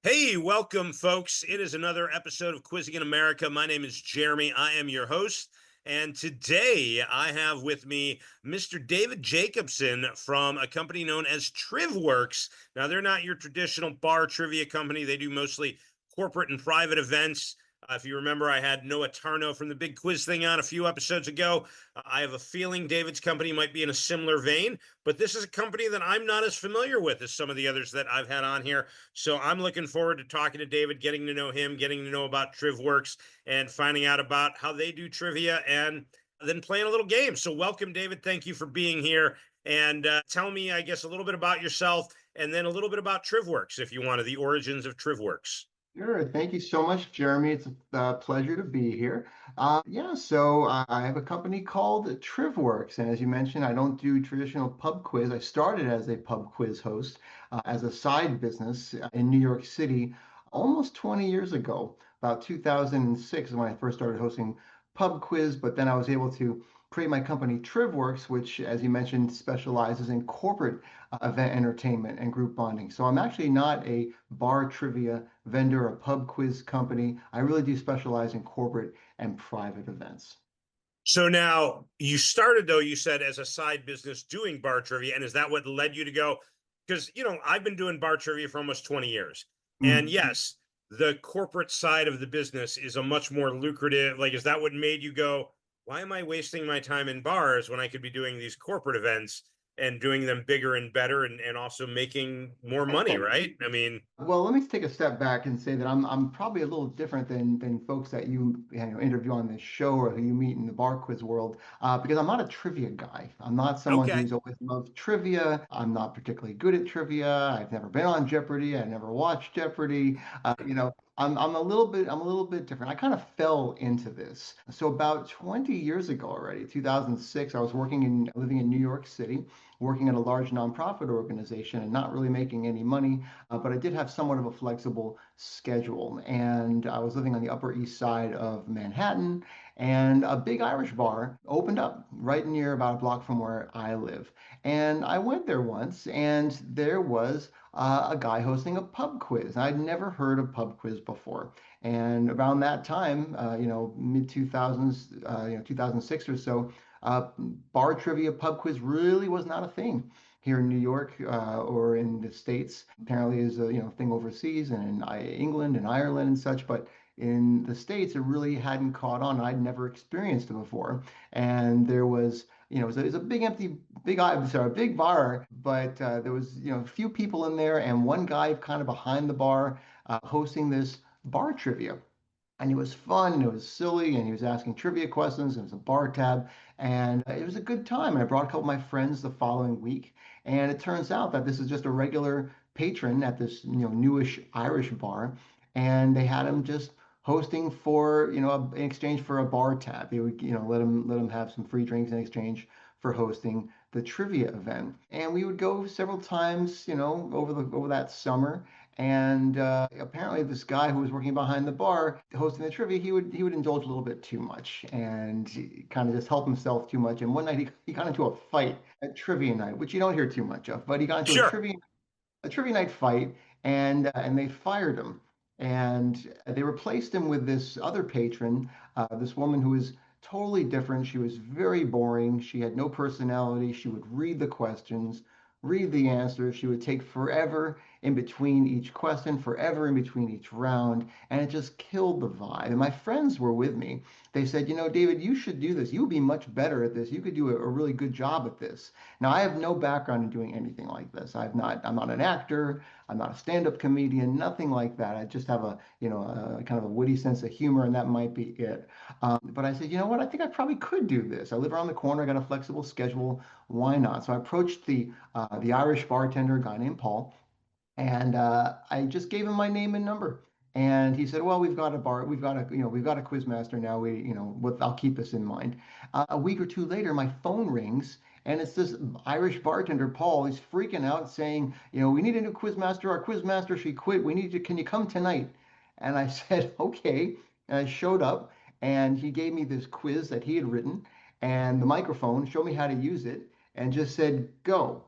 Hey, welcome, folks. It is another episode of Quizzing in America. My name is Jeremy. I am your host. And today I have with me Mr. David Jacobson from a company known as TrivWorks. Now, they're not your traditional bar trivia company, they do mostly corporate and private events. If you remember, I had Noah Tarno from the Big Quiz Thing on a few episodes ago. I have a feeling David's company might be in a similar vein, but this is a company that I'm not as familiar with as some of the others that I've had on here. So I'm looking forward to talking to David, getting to know him, getting to know about TrivWorks, and finding out about how they do trivia and then playing a little game. So welcome, David. Thank you for being here. And tell me, I guess, a little bit about yourself and then a little bit about TrivWorks, if you want, the origins of TrivWorks. Sure. Thank you so much, Jeremy. It's a pleasure to be here. I have a company called TrivWorks. And as you mentioned, I don't do traditional pub quiz. I started as a pub quiz host as a side business in New York City almost 20 years ago. About 2006 is when I first started hosting pub quiz, but then I was able to create my company TrivWorks, which, as you mentioned, specializes in corporate event entertainment and group bonding. So I'm actually not a bar trivia vendor or pub quiz company. I really do specialize in corporate and private events. So now you started, though, you said, as a side business doing bar trivia. And is that what led you to go? Because, I've been doing bar trivia for almost 20 years. And Mm. yes, the corporate side of the business is a much more lucrative. Like, is that what made you go, why am I wasting my time in bars when I could be doing these corporate events and doing them bigger and better and also making more money, right? I mean, Well, let me take a step back and say that I'm probably a little different than folks that you interview on this show or who you meet in the bar quiz world because I'm not a trivia guy. I'm not someone okay. who's always loved trivia. I'm not particularly good at trivia. I've never been on Jeopardy. I never watched Jeopardy. I'm a little bit different. I kind of fell into this. So about 20 years ago already, 2006, I was living in New York City, working at a large nonprofit organization and not really making any money, but I did have somewhat of a flexible schedule. And I was living on the Upper East Side of Manhattan, and a big Irish bar opened up right near about a block from where I live. And I went there once, and there was a guy hosting a pub quiz. I'd never heard of pub quiz before. And around that time, mid 2000s, 2006 or so, bar trivia pub quiz really was not a thing here in New York or in the States. Apparently, is a thing overseas and in England and Ireland and such, but in the States, it really hadn't caught on. I'd never experienced it before, and there was. It was a big empty, big bar, but there was, a few people in there and one guy kind of behind the bar hosting this bar trivia. And it was fun and it was silly and he was asking trivia questions. It was a bar tab and it was a good time. And I brought a couple of my friends the following week. And it turns out that this is just a regular patron at this, newish Irish bar. And they had him just hosting for, in exchange for a bar tab. They would, let him have some free drinks in exchange for hosting the trivia event. And we would go several times, over that summer. And apparently, this guy who was working behind the bar hosting the trivia, he would indulge a little bit too much and kind of just help himself too much. And one night he got into a fight at trivia night, which you don't hear too much of, but he got into Sure. a trivia night fight, and they fired him, and they replaced him with this other patron, this woman who was totally different. She was very boring. She had no personality. She would read the questions, read the answers. She would take forever in between each question, forever in between each round, and it just killed the vibe. And my friends were with me. They said, David, you should do this. You would be much better at this. You could do a really good job at this. Now, I have no background in doing anything like this. I'm not an actor. I'm not a stand-up comedian, nothing like that. I just have a kind of a witty sense of humor, and that might be it. But I said, you know what? I think I probably could do this. I live around the corner. I got a flexible schedule. Why not? So I approached the Irish bartender, a guy named Paul, and I just gave him my name and number. And he said, "Well, we've got a quiz master now. I'll keep this in mind." A week or two later, my phone rings, and it's this Irish bartender, Paul. He's freaking out, saying, "We need a new quiz master. Our quiz master, she quit. We need you. Can you come tonight?" And I said, "Okay." And I showed up, and he gave me this quiz that he had written, and the microphone, showed me how to use it, and just said, "Go."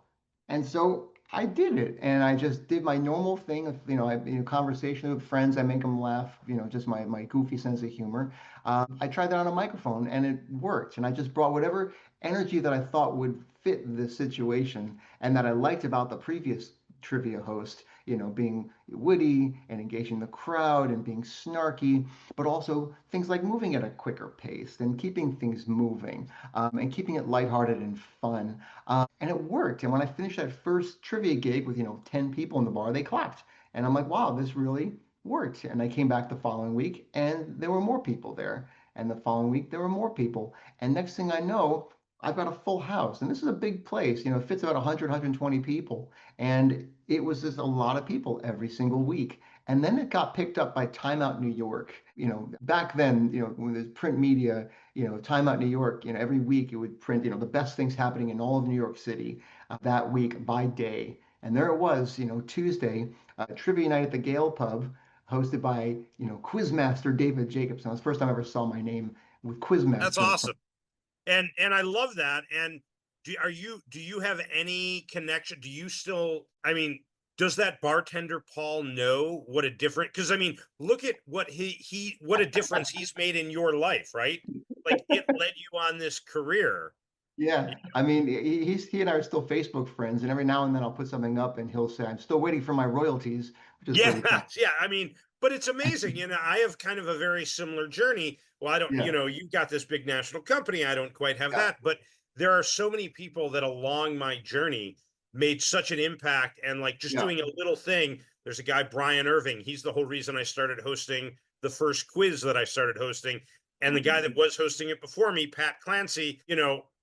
And so I did it, and I just did my normal thing of, conversation with friends. I make them laugh, just my goofy sense of humor. I tried that on a microphone, and it worked. And I just brought whatever energy that I thought would fit the situation, and that I liked about the previous trivia host. Being witty and engaging the crowd and being snarky, but also things like moving at a quicker pace and keeping things moving, and keeping it lighthearted and fun. And it worked. And when I finished that first trivia gig with, 10 people in the bar, they clapped. And I'm like, wow, this really worked. And I came back the following week and there were more people there. And the following week, there were more people. And next thing I know, I've got a full house. And this is a big place, it fits about 100, 120 people. And it was just a lot of people every single week. And then it got picked up by Time Out New York. Back then, when there's print media, Time Out New York, every week it would print, the best things happening in all of New York City that week by day. And there it was, Tuesday, trivia night at the Gale Pub, hosted by, Quizmaster David Jacobson. That's the first time I ever saw my name with That's Quizmaster in front. awesome. And I love that. And do you have any connection? Do you still, I mean, does that bartender Paul know what a different, because I mean, look at what he what a difference he's made in your life, right? Like it led you on this career. Yeah, I mean, he and I are still Facebook friends, and every now and then I'll put something up, and he'll say, "I'm still waiting for my royalties," which is Yeah, pretty fun. yeah. I mean, but it's amazing. I have kind of a very similar journey. Well, I don't, Yeah, you got this big national company. I don't quite have yeah, that, but there are so many people that along my journey made such an impact and like just yeah. doing a little thing. There's a guy, Brian Irving. He's the whole reason I started hosting the first quiz that I started hosting. And the guy that was hosting it before me, Pat Clancy,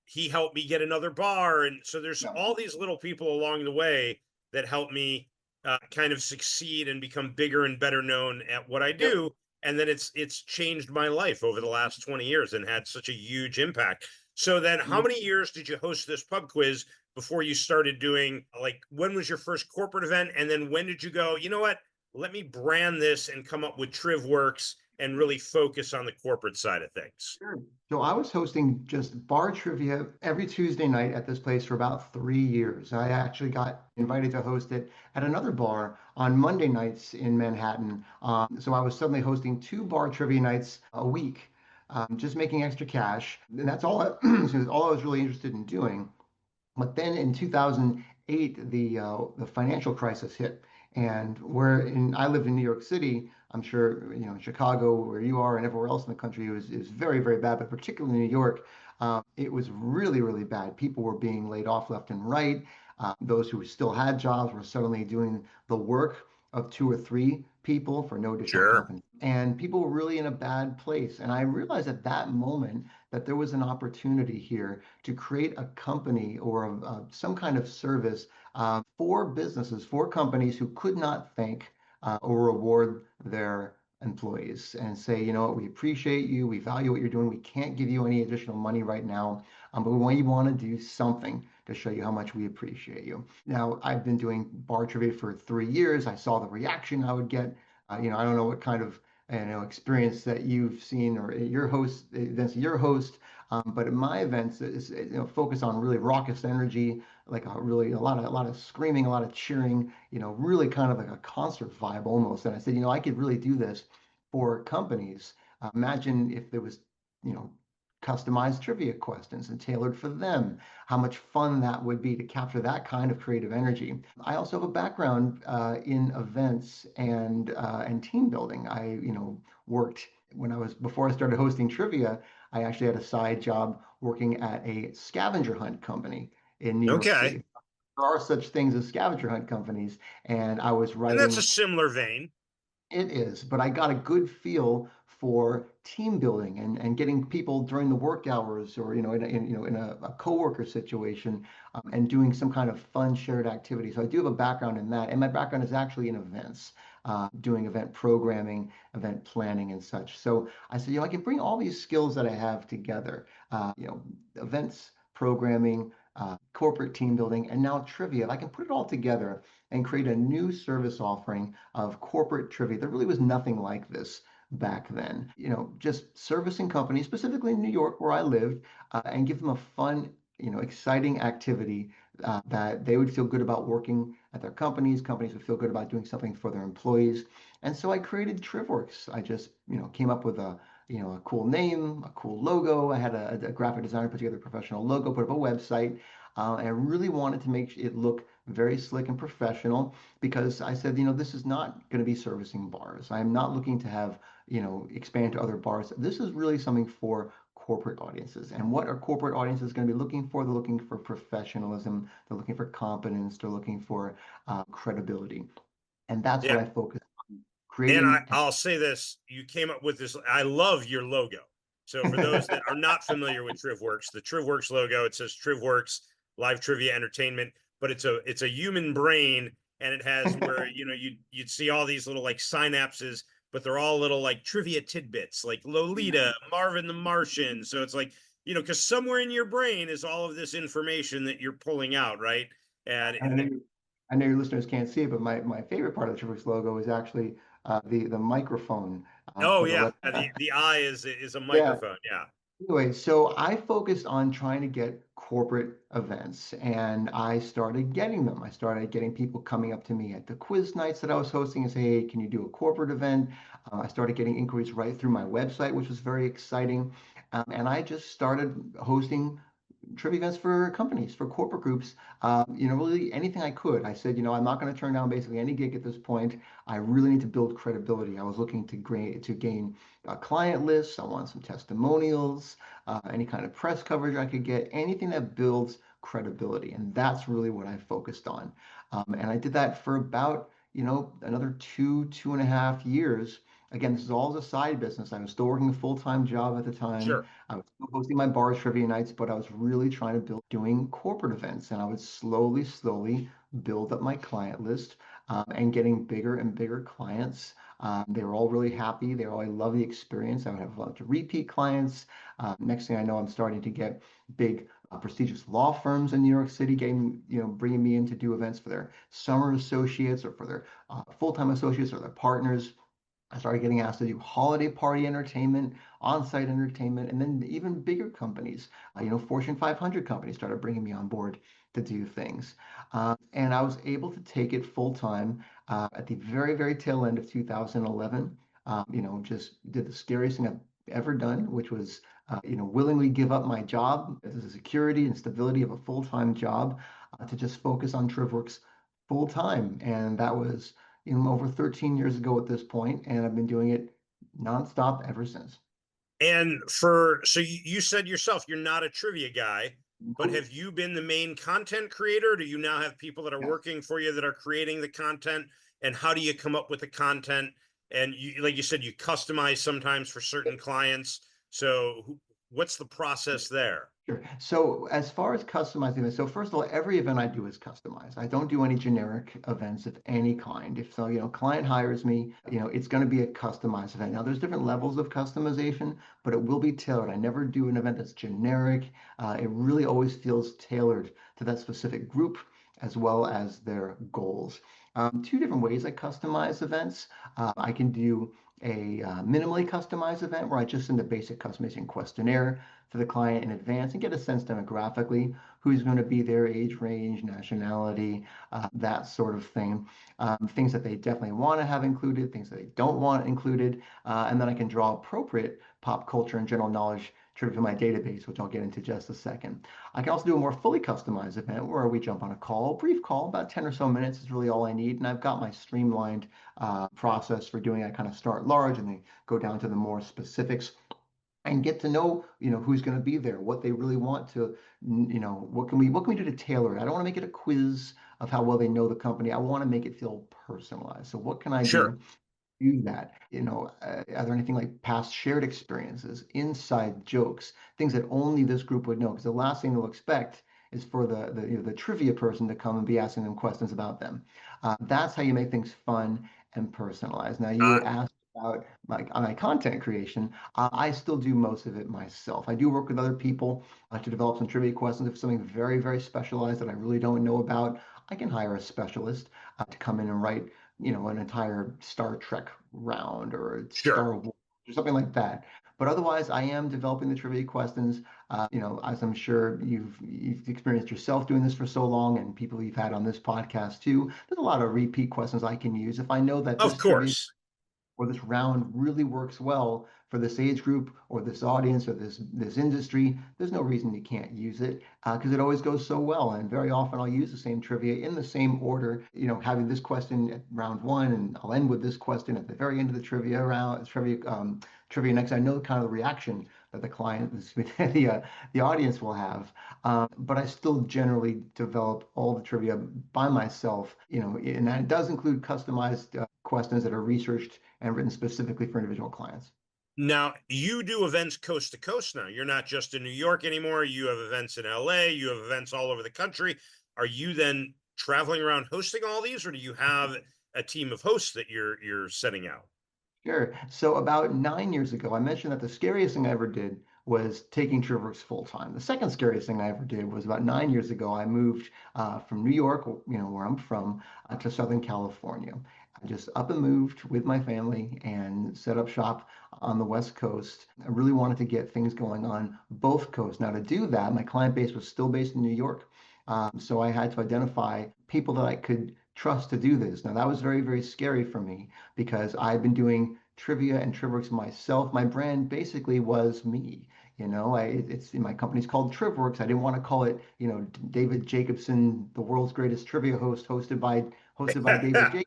he helped me get another bar. And so there's Yeah. all these little people along the way that helped me kind of succeed and become bigger and better known at what I Yep. do. And then it's changed my life over the last 20 years and had such a huge impact. So then how many years did you host this pub quiz before you started doing, like, when was your first corporate event? And then when did you go, you know what? Let me brand this and come up with TrivWorks and really focus on the corporate side of things. Sure. So I was hosting just bar trivia every Tuesday night at this place for about 3 years. I actually got invited to host it at another bar on Monday nights in Manhattan. So I was suddenly hosting two bar trivia nights a week, just making extra cash. And that's all all I was really interested in doing. But then in 2008, the financial crisis hit, and I lived in New York City. I'm sure in Chicago, where you are, and everywhere else in the country, it was very very bad. But particularly New York, it was really really bad. People were being laid off left and right. Those who still had jobs were suddenly doing the work of two or three people for no additional Sure. compensation, and people were really in a bad place. And I realized at that moment that there was an opportunity here to create a company or some kind of service for businesses, for companies who could not thank or reward their employees and say, you know what, we appreciate you, we value what you're doing, we can't give you any additional money right now, but we want to do something to show you how much we appreciate you. Now, I've been doing bar trivia for 3 years. I saw the reaction I would get. I don't know what kind of experience that you've seen or your host events your host, but in my events is focus on really raucous energy, like a lot of screaming, a lot of cheering, really kind of like a concert vibe almost. And I said, I could really do this for companies. Imagine if there was, you know, customized trivia questions and tailored for them, how much fun that would be to capture that kind of creative energy. I also have a background in events and team building. I worked when I was before I started hosting trivia. I actually had a side job working at a scavenger hunt company in New York Okay. City. There are such things as scavenger hunt companies, and I was And that's a writing. similar vein. It is, but I got a good feel for team building and getting people during the work hours or in a coworker situation, and doing some kind of fun shared activity. So I do have a background in that, and my background is actually in events, doing event programming, event planning, and such. So I said, I can bring all these skills that I have together, events programming, corporate team building, and now trivia. I can put it all together and create a new service offering of corporate trivia. There really was nothing like this back then. Just servicing companies, specifically in New York where I lived, and give them a fun, exciting activity that they would feel good about working at their companies. Companies would feel good about doing something for their employees. And so I created TrivWorks. I just, came up with a cool name, a cool logo. I had a graphic designer put together a professional logo, put up a website, and I really wanted to make it look very slick and professional because I said, this is not going to be servicing bars. I'm not looking to have, expand to other bars. This is really something for corporate audiences. And what are corporate audiences going to be looking for? They're looking for professionalism. They're looking for competence. They're looking for credibility. And that's what Yeah. I focus on And creating. I'll say this, you came up with this. I love your logo. So for those that are not familiar with TrivWorks, the TrivWorks logo, it says TrivWorks Live Trivia Entertainment, but it's a human brain, and it has where you'd see all these little like synapses, but they're all little like trivia tidbits, like Lolita, Marvin the Martian. So it's like, because somewhere in your brain is all of this information that you're pulling out, right? And I know, I know your listeners can't see it, but my favorite part of the TrivWorks logo is actually the microphone oh for the yeah, web. the eye is a Yeah. microphone. Yeah, Anyway, so I focused on trying to get corporate events and I started getting them. I started getting people coming up to me at the quiz nights that I was hosting and say, hey, can you do a corporate event? I started getting inquiries right through my website, which was very exciting. And I just started hosting trivia events for companies, for corporate groups, really anything I could. I said, I'm not going to turn down basically any gig at this point. I really need to build credibility. I was looking to gain client lists. I want some testimonials, any kind of press coverage I could get, anything that builds credibility. And that's really what I focused on. And I did that for about, another 2.5 years. Again, this is all as a side business. I was still working a full-time job at the time. sure. I was still hosting my bar trivia nights, but I was really trying to build doing corporate events, and I would slowly, slowly build up my client list and getting bigger and bigger clients. They were all really happy. They all loved the experience. I would have a lot of repeat clients. Next thing I know, I'm starting to get big, prestigious law firms in New York City getting, bringing me in to do events for their summer associates or for their full-time associates or their partners. I started getting asked to do holiday party entertainment, on-site entertainment, and then even bigger companies, Fortune 500 companies started bringing me on board to do things. And I was able to take it full time at the very, very tail end of 2011. Just did the scariest thing I've ever done, which was, willingly give up my job as a security and stability of a full-time job to just focus on TrivWorks full time. And that was over 13 years ago at this point, and I've been doing it nonstop ever since. And so you said yourself you're not a trivia guy, but Nope. have you been the main content creator? Do you now have people that are Yes. working for you that are creating the content? And how do you come up with the content? And like you said, you customize sometimes for certain clients. So what's the process there? Sure. So as far as customizing this, so first of all, every event I do is customized. I don't do any generic events of any kind. If so, client hires me, it's going to be a customized event. Now, there's different levels of customization, but it will be tailored. I never do an event that's generic. It really always feels tailored to that specific group as well as their goals. Two different ways I customize events. I can do a minimally customized event where I just send a basic customization questionnaire to the client in advance and get a sense demographically who's going to be their age range, nationality, that sort of thing. Things that they definitely want to have included, things that they don't want included, and then I can draw appropriate pop culture and general knowledge trivia from my database, which I'll get into just a second. I can also do a more fully customized event where we jump on a call, brief call, about 10 or so minutes is really all I need. And I've got my streamlined process for doing. I kind of start large and then go down to the more specifics and get to know who's going to be there, what they really want to, what can we do to tailor it. I don't want to make it a quiz of how well they know the company. I want to make it feel personalized. So what can I Sure. do that? Are there anything like past shared experiences, inside jokes, things that only this group would know? Because the last thing they'll expect is for the trivia person to come and be asking them questions about them. That's how you make things fun and personalized. Now, you Uh, had asked about my content creation. I still do most of it myself. I do work with other people to develop some trivia questions. If it's something very, very specialized that I really don't know about, I can hire a specialist to come in and write an entire Star Trek round or sure. Star Wars or something like that. But otherwise, I am developing the trivia questions. As I'm sure you've experienced yourself doing this for so long, and people you've had on this podcast too. There's a lot of repeat questions I can use if I know that Of this trivia course. or this round really works well for this age group or this audience or this industry. There's no reason you can't use it because it always goes so well. And very often I'll use the same trivia in the same order. Having this question at round one, and I'll end with this question at the very end of the trivia round. Trivia next. I know kind of the reaction that the client, the audience will have. But I still generally develop all the trivia by myself, and that does include customized questions that are researched and written specifically for individual clients. Now, you do events coast to coast now. You're not just in New York anymore. You have events in LA, you have events all over the country. Are you then traveling around hosting all these, or do you have a team of hosts that you're setting out? Sure. So about 9 years ago, I mentioned that the scariest thing I ever did was taking TrivWorks full time. The second scariest thing I ever did was about 9 years ago. I moved from New York, where I'm from, to Southern California. I just up and moved with my family and set up shop on the West Coast. I really wanted to get things going on both coasts. Now, to do that, my client base was still based in New York. So I had to identify people that I could trust to do this. Now, that was very, very scary for me because I've been doing trivia and TrivWorks myself. My brand basically was me. It's my company's called TrivWorks. I didn't want to call it, David Jacobson, the world's greatest trivia host, hosted by David Jacobson,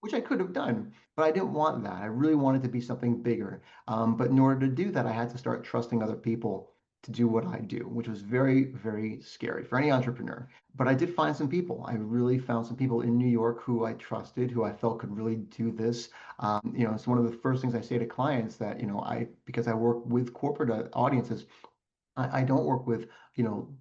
which I could have done, but I didn't want that. I really wanted to be something bigger. But in order to do that, I had to start trusting other people to do what I do, which was very, very scary for any entrepreneur. But I did find some people. I really found some people in New York who I trusted, who I felt could really do this. It's one of the first things I say to clients that, because I work with corporate audiences, I don't work with,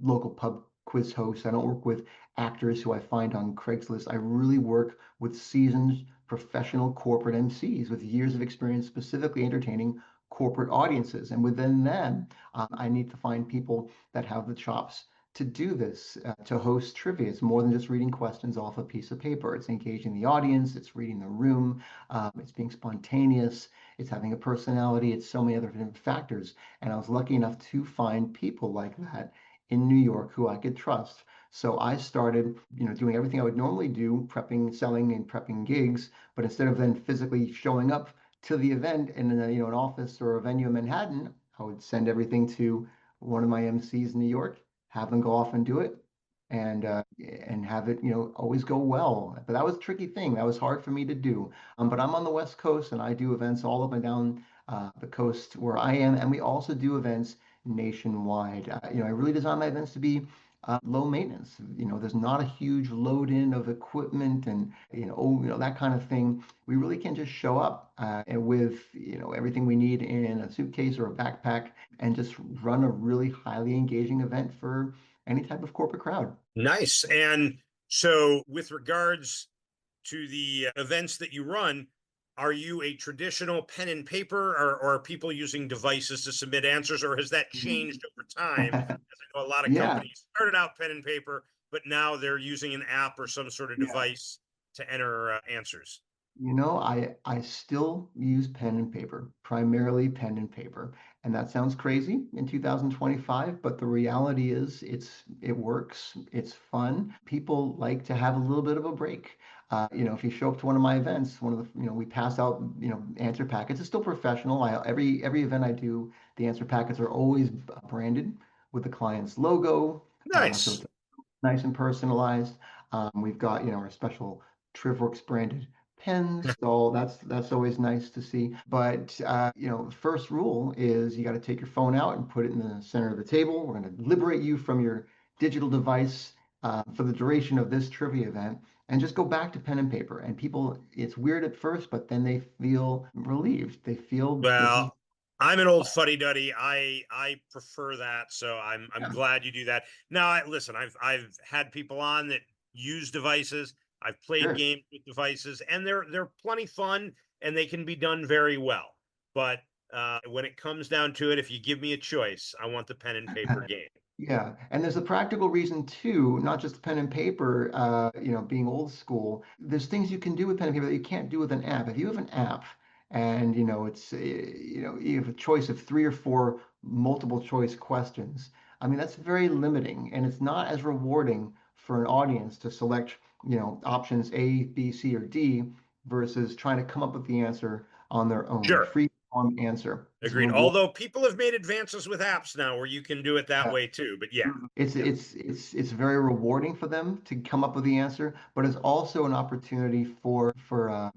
local pub quiz hosts. I don't work with actors who I find on Craigslist. I really work with seasoned professional corporate MCs with years of experience specifically entertaining corporate audiences. And within them, I need to find people that have the chops to do this, to host trivia. It's more than just reading questions off a piece of paper. It's engaging the audience, it's reading the room, it's being spontaneous, it's having a personality, it's so many other different factors. And I was lucky enough to find people like that in New York who I could trust. So I started, doing everything I would normally do, prepping, selling, and prepping gigs. But instead of then physically showing up to the event in an office or a venue in Manhattan, I would send everything to one of my MCs in New York, have them go off and do it, and have it, always go well. But that was a tricky thing. That was hard for me to do. But I'm on the West Coast and I do events all up and down the coast where I am, and we also do events nationwide. I really design my events to be low maintenance. There's not a huge load in of equipment and that kind of thing. We really can just show up and with everything we need in a suitcase or a backpack and just run a really highly engaging event for any type of corporate crowd. Nice. And so, with regards to the events that you run, are you a traditional pen and paper, or are people using devices to submit answers, or has that changed over time? As I know, a lot of Yeah, companies started out pen and paper, but now they're using an app or some sort of yeah. device to enter answers. I still use pen and paper, primarily pen and paper. And that sounds crazy in 2025, but the reality is it works, it's fun. People like to have a little bit of a break. If you show up to one of my events, one of the, we pass out, answer packets. It's still professional. Every event I do, the answer packets are always branded with the client's logo. So Nice. it's nice and personalized. We've got, our special TrivWorks branded pens. So that's always nice to see. But the first rule is you got to take your phone out and put it in the center of the table. We're going to liberate you from your digital device for the duration of this trivia event, and just go back to pen and paper. And people, it's weird at first, but then they feel relieved. They feel this is Well, I'm an old fuddy duddy. I prefer that, so I'm yeah, glad you do that. Now, listen, I've had people on that use devices. I've played sure. games with devices, and they're plenty fun, and they can be done very well. But when it comes down to it, if you give me a choice, I want the pen and paper game. Yeah, and there's a practical reason too, not just pen and paper, being old school. There's things you can do with pen and paper that you can't do with an app. If you have an app And it's you have a choice of three or four multiple choice questions. I mean, that's very limiting, and it's not as rewarding for an audience to select options A, B, C, or D versus trying to come up with the answer on their own. Sure. Free form answer. It's Agreed. reward. Although people have made advances with apps now where you can do it that way too. But yeah. It's Yep. it's very rewarding for them to come up with the answer, but it's also an opportunity for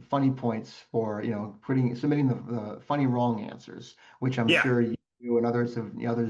funny points for putting submitting the funny wrong answers, which I'm Yeah. sure you do and others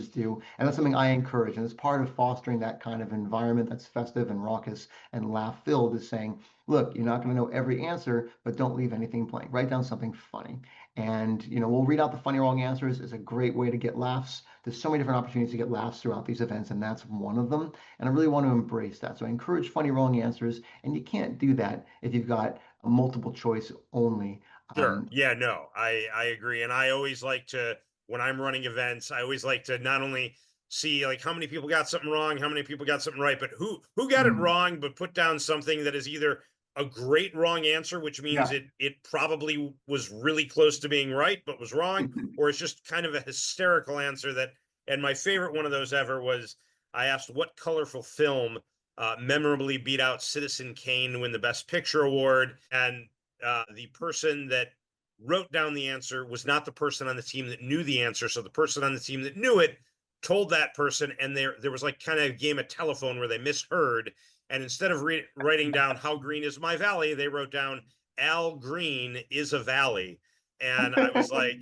do, and that's something I encourage. And it's part of fostering that kind of environment that's festive and raucous and laugh filled is saying, look, you're not going to know every answer, but don't leave anything blank. Write down something funny. And we'll read out the funny wrong answers is a great way to get laughs. There's so many different opportunities to get laughs throughout these events, and that's one of them. And I really want to embrace that. So I encourage funny wrong answers, and you can't do that if you've got a multiple choice only. Sure. Yeah, no, I agree. And I always like to, when I'm running events, I always like to not only see like how many people got something wrong, how many people got something right, but who got it Mm, wrong, but put down something that is either a great wrong answer, which means yeah. it probably was really close to being right, but was wrong, or it's just kind of a hysterical answer that, and my favorite one of those ever was I asked what colorful film memorably beat out Citizen Kane to win the Best Picture award. And the person that wrote down the answer was not the person on the team that knew the answer. So the person on the team that knew it told that person, and there was like kind of a game of telephone where they misheard. And instead of writing down "How green is my valley," they wrote down "Al Green is a valley." And I was like,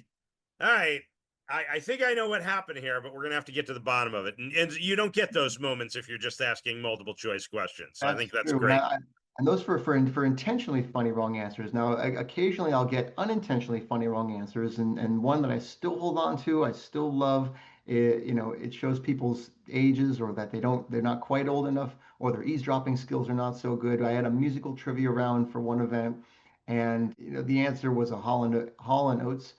all right, I think I know what happened here, but we're gonna have to get to the bottom of it. And you don't get those moments if you're just asking multiple choice questions. So I That's think that's true. And great. and those for intentionally funny wrong answers. Now, occasionally I'll get unintentionally funny wrong answers, and one that I still hold on to, I still love. It shows people's ages or that they're not quite old enough, or their eavesdropping skills are not so good. I had a musical trivia round for one event, and the answer was a Hall and Oates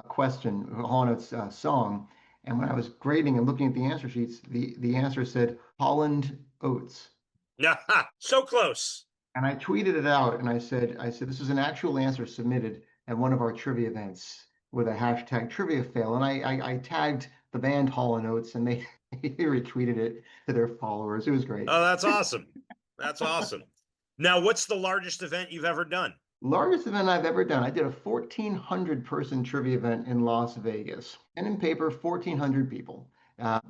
question, Hall and Oates song. And when I was grading and looking at the answer sheets, the answer said Holland Oates. Yeah, so close. And I tweeted it out and I said, this is an actual answer submitted at one of our trivia events with a hashtag trivia fail. And I tagged the band Hall and Oates and they, they retweeted it to their followers. It was great. Oh, that's awesome. That's awesome. Now, what's the largest event you've ever done? Largest event I've ever done. I did a 1,400 person trivia event in Las Vegas. And in paper, 1,400 people.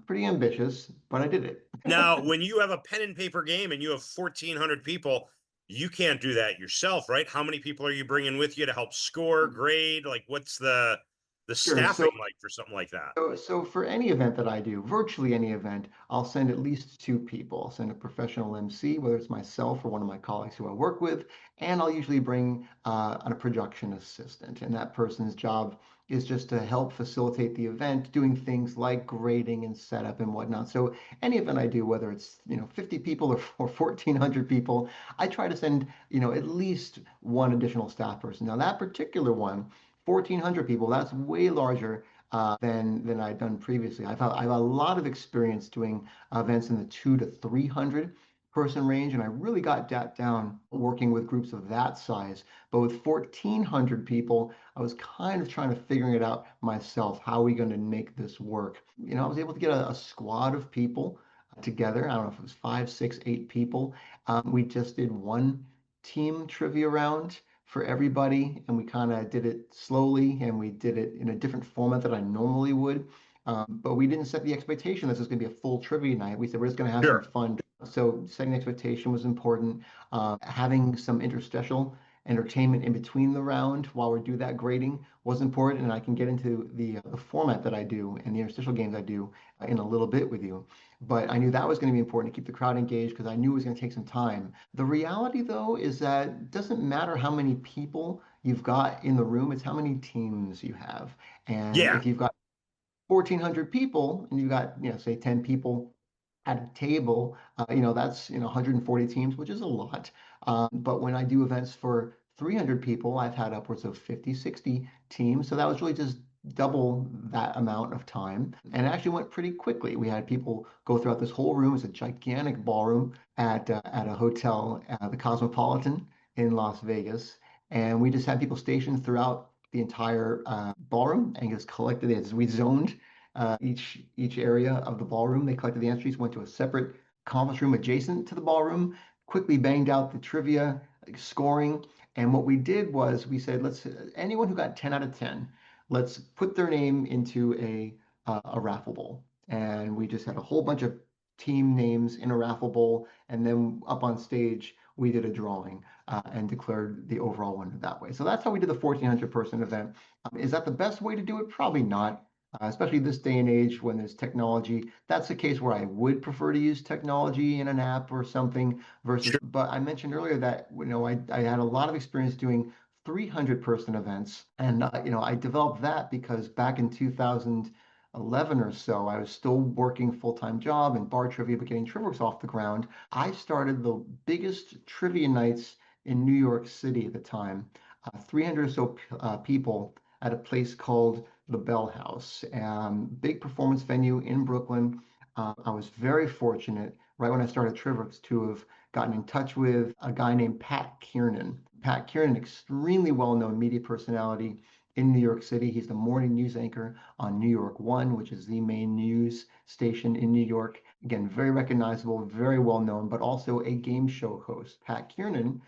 Pretty ambitious, but I did it. Now, when you have a pen and paper game and you have 1,400 people, you can't do that yourself, right? How many people are you bringing with you to help score, grade? Like, what's the Sure. So staffing like for something like that? So for any event that I do, virtually any event, I'll send at least two people. I'll send a professional MC, whether it's myself or one of my colleagues who I work with, and I'll usually bring a production assistant. And that person's job is just to help facilitate the event, doing things like grading and setup and whatnot. So any event I do, whether it's 50 people or 1,400 people, I try to send at least one additional staff person. Now that particular one, 1,400 people, that's way larger than I'd done previously. I have a lot of experience doing events in the 2 to 300 person range, and I really got that down working with groups of that size. But with 1,400 people, I was kind of trying to figuring it out myself. How are we going to make this work? I was able to get a squad of people together. I don't know if it was 5, 6, 8 people. We just did one team trivia round for everybody, and we kind of did it slowly, and we did it in a different format that I normally would. But we didn't set the expectation this is going to be a full trivia night. We said we're just going to have some Sure. fun. So setting the expectation was important. Having some interstitial entertainment in between the round while we do that grading was important, and I can get into the format that I do and the interstitial games I do in a little bit with you. But I knew that was going to be important to keep the crowd engaged because I knew it was going to take some time. The reality, though, is that it doesn't matter how many people you've got in the room, it's how many teams you have. And Yeah, if you've got 1,400 people and you've got, say 10 people at a table, that's, 140 teams, which is a lot. But when I do events for 300 people, I've had upwards of 50, 60 teams. So that was really just double that amount of time. And it actually went pretty quickly. We had people go throughout this whole room. It's a gigantic ballroom at a hotel, the Cosmopolitan in Las Vegas. And we just had people stationed throughout the entire ballroom and just collected it. We zoned each area of the ballroom. They collected the entries, went to a separate conference room adjacent to the ballroom, quickly banged out the trivia scoring. And what we did was we said, let's anyone who got 10 out of 10, let's put their name into a raffle bowl. And we just had a whole bunch of team names in a raffle bowl, and then up on stage we did a drawing and declared the overall winner that way. So that's how we did the 1,400 person event. Is that the best way to do it? Probably not. Especially this day and age when there's technology. That's a case where I would prefer to use technology in an app or something versus, Sure. but I mentioned earlier that, I had a lot of experience doing 300 person events. And, I developed that because back in 2011 or so, I was still working full-time job in bar trivia, but getting TrivWorks off the ground. I started the biggest trivia nights in New York City at the time, 300 or so people at a place called the Bell House, big performance venue in Brooklyn. I was very fortunate right when I started TrivWorks to have gotten in touch with a guy named Pat Kiernan. Pat Kiernan, extremely well-known media personality in New York City. He's the morning news anchor on New York One, which is the main news station in New York. Again, very recognizable, very well-known, but also a game show host. Pat Kiernan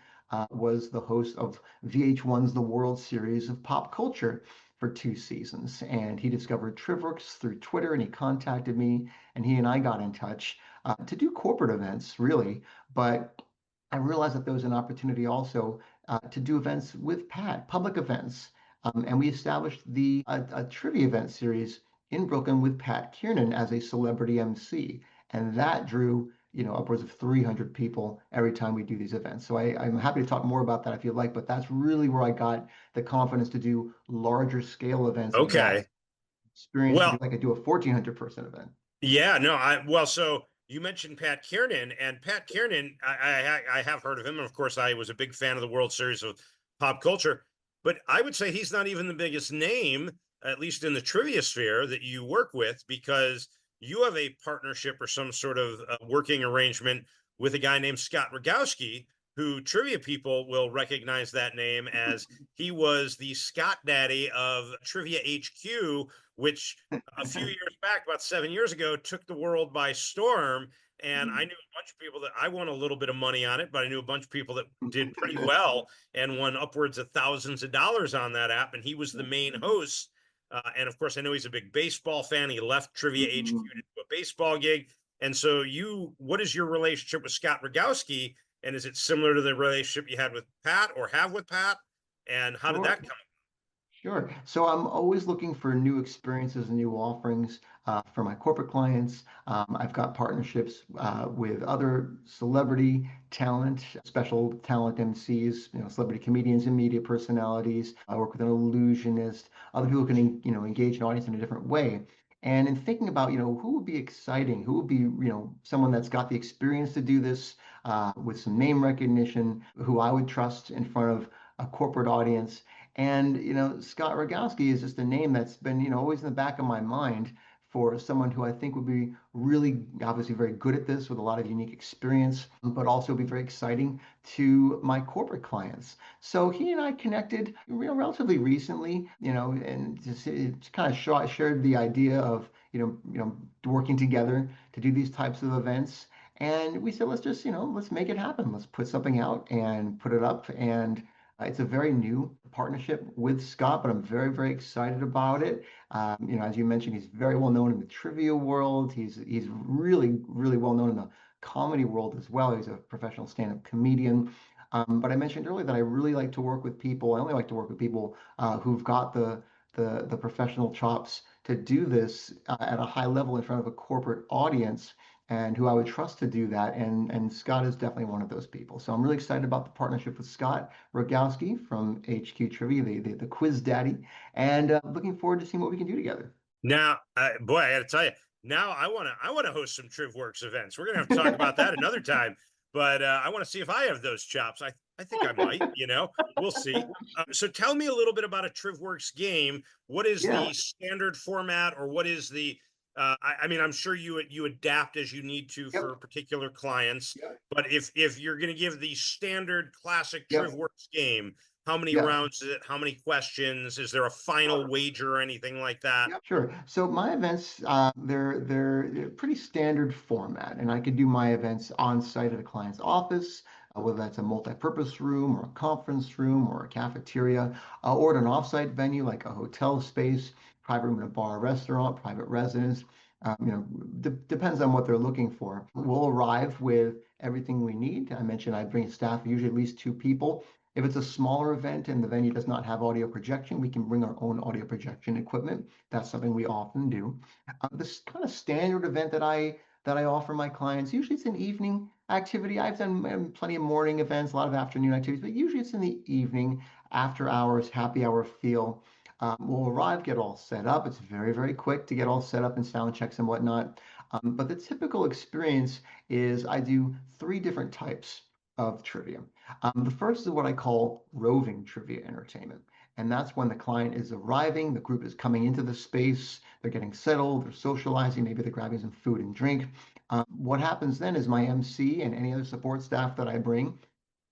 was the host of VH1's The World Series of Pop Culture for 2 seasons. And he discovered TrivWorks through Twitter and he contacted me and he and I got in touch to do corporate events, really. But I realized that there was an opportunity also to do events with Pat, public events. And we established a trivia event series in Brooklyn with Pat Kiernan as a celebrity MC. And that drew upwards of 300 people every time we do these events. So I'm happy to talk more about that if you like, but that's really where I got the confidence to do larger scale events of that Okay. experience to do Well, like I do a 1,400 person event. yeah, no, well, so you mentioned Pat Kiernan, and Pat Kiernan, I have heard of him, and of course, I was a big fan of the World Series of Pop Culture, but I would say he's not even the biggest name, at least in the trivia sphere, that you work with, because you have a partnership or some sort of working arrangement with a guy named Scott Rogowski, who trivia people will recognize that name as he was the Scott Daddy of Trivia HQ, which a few years back, about 7 years ago, took the world by storm. And I knew a bunch of people that I won a little bit of money on it, but I knew a bunch of people that did pretty well and won upwards of thousands of dollars on that app. And he was the main host. And of course, I know he's a big baseball fan. He left Trivia HQ to do a baseball gig. And so, what is your relationship with Scott Rogowski? And is it similar to the relationship you had with Pat or have with Pat? And how did Sure. that come? Sure. So I'm always looking for new experiences and new offerings for my corporate clients. I've got partnerships with other celebrity talent, special talent MCs, celebrity comedians and media personalities. I work with an illusionist. Other people can, engage an audience in a different way. And in thinking about, who would be exciting, who would be, someone that's got the experience to do this with some name recognition, who I would trust in front of a corporate audience. And, Scott Rogowski is just a name that's been, always in the back of my mind for someone who I think would be really, obviously, very good at this with a lot of unique experience, but also be very exciting to my corporate clients. So he and I connected, relatively recently, and just kind of shared the idea of, working together to do these types of events. And we said, let's just, let's make it happen. Let's put something out and put it up. And it's a very new partnership with Scott, but I'm very, very excited about it. As you mentioned, he's very well known in the trivia world. He's really, really well known in the comedy world as well. He's a professional stand-up comedian. But I mentioned earlier that I really like to work with people. I only like to work with people who've got the professional chops to do this at a high level in front of a corporate audience and who I would trust to do that. And Scott is definitely one of those people. So I'm really excited about the partnership with Scott Rogowski from HQ Trivia, the quiz daddy, and looking forward to seeing what we can do together. Now, boy, I got to tell you, now I want to host some TrivWorks events. We're gonna have to talk about that another time, but I want to see if I have those chops. I think I might. We'll see. So tell me a little bit about a TrivWorks game. What is Yeah. the standard format, or what is the I mean, I'm sure you adapt as you need to Yep. for particular clients. Yep. But if you're going to give the standard classic Yep. TrivWorks game, how many Yeah. rounds is it? How many questions? Is there a final wager or anything like that? Yep. Sure. So my events, they're pretty standard format, and I could do my events on site at a client's office, whether that's a multi-purpose room or a conference room or a cafeteria, or at an off-site venue like a hotel space, private room in a bar, or restaurant, private residence. Depends on what they're looking for. We'll arrive with everything we need. I mentioned I bring staff, usually at least two people. If it's a smaller event and the venue does not have audio projection, we can bring our own audio projection equipment. That's something we often do. This kind of standard event that I offer my clients, usually it's an evening activity. I've done plenty of morning events, a lot of afternoon activities, but usually it's in the evening, after hours, happy hour feel. We'll arrive, get all set up. It's very, very quick to get all set up and sound checks and whatnot. But the typical experience is I do three different types of trivia. The first is what I call roving trivia entertainment. And that's when the client is arriving, the group is coming into the space, they're getting settled, they're socializing, maybe they're grabbing some food and drink. What happens then is my MC and any other support staff that I bring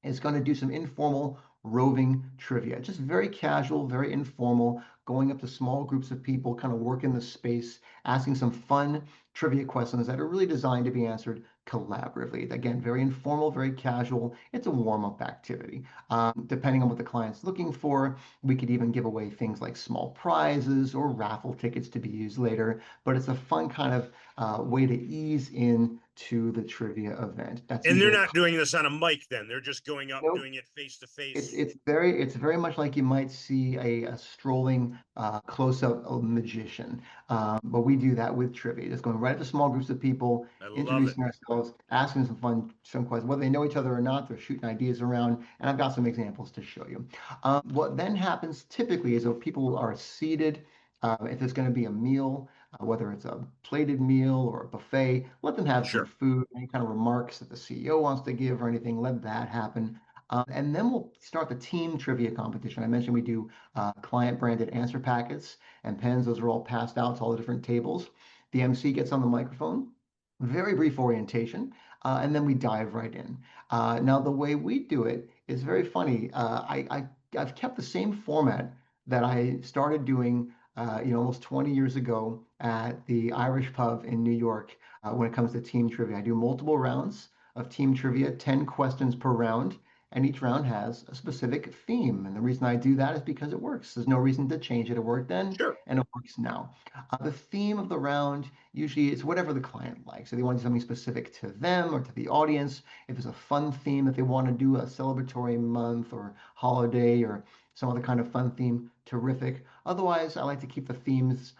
is going to do some informal roving trivia. Just very casual, very informal, going up to small groups of people, kind of working the space, asking some fun trivia questions that are really designed to be answered collaboratively. Again, very informal, very casual. It's a warm-up activity. Depending on what the client's looking for, we could even give away things like small prizes or raffle tickets to be used later. But it's a fun kind of way to ease in to the trivia event. That's And they're usually a not doing this on a mic, then they're just going up nope. doing it face to It's face. it's very it's very much like you might see a strolling close-up of a magician. But we do that with trivia, just going right to small groups of people, I love it. introducing ourselves, asking some questions, whether they know each other or not. They're shooting ideas around, and I've got some examples to show you. What then happens typically is that people are seated. If there's going to be a meal, whether it's a plated meal or a buffet, let them have some Sure, food. Any kind of remarks that the CEO wants to give or anything, let that happen. And then we'll start the team trivia competition. I mentioned we do client branded answer packets and pens. Those are all passed out to all the different tables. The MC gets on the microphone, very brief orientation, and then we dive right in. Now, the way we do it is very funny. I've kept the same format that I started doing, almost 20 years ago at the Irish Pub in New York when it comes to team trivia. I do multiple rounds of team trivia, 10 questions per round, and each round has a specific theme. And the reason I do that is because it works. There's no reason to change it. It worked then sure. and it works now. The theme of the round usually is whatever the client likes. So they want to do something specific to them or to the audience. If it's a fun theme that they want to do, a celebratory month or holiday or some other kind of fun theme, terrific. Otherwise, I like to keep the themes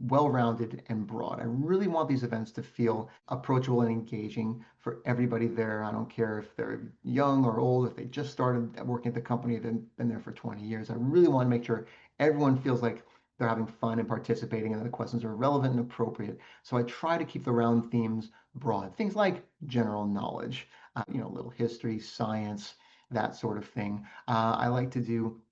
well-rounded and broad. I really want these events to feel approachable and engaging for everybody there. I don't care if they're young or old, if they just started working at the company, they've been there for 20 years. I really want to make sure everyone feels like they're having fun and participating and the questions are relevant and appropriate. So I try to keep the round themes broad. Things like general knowledge, a little history, science, that sort of thing. I like to do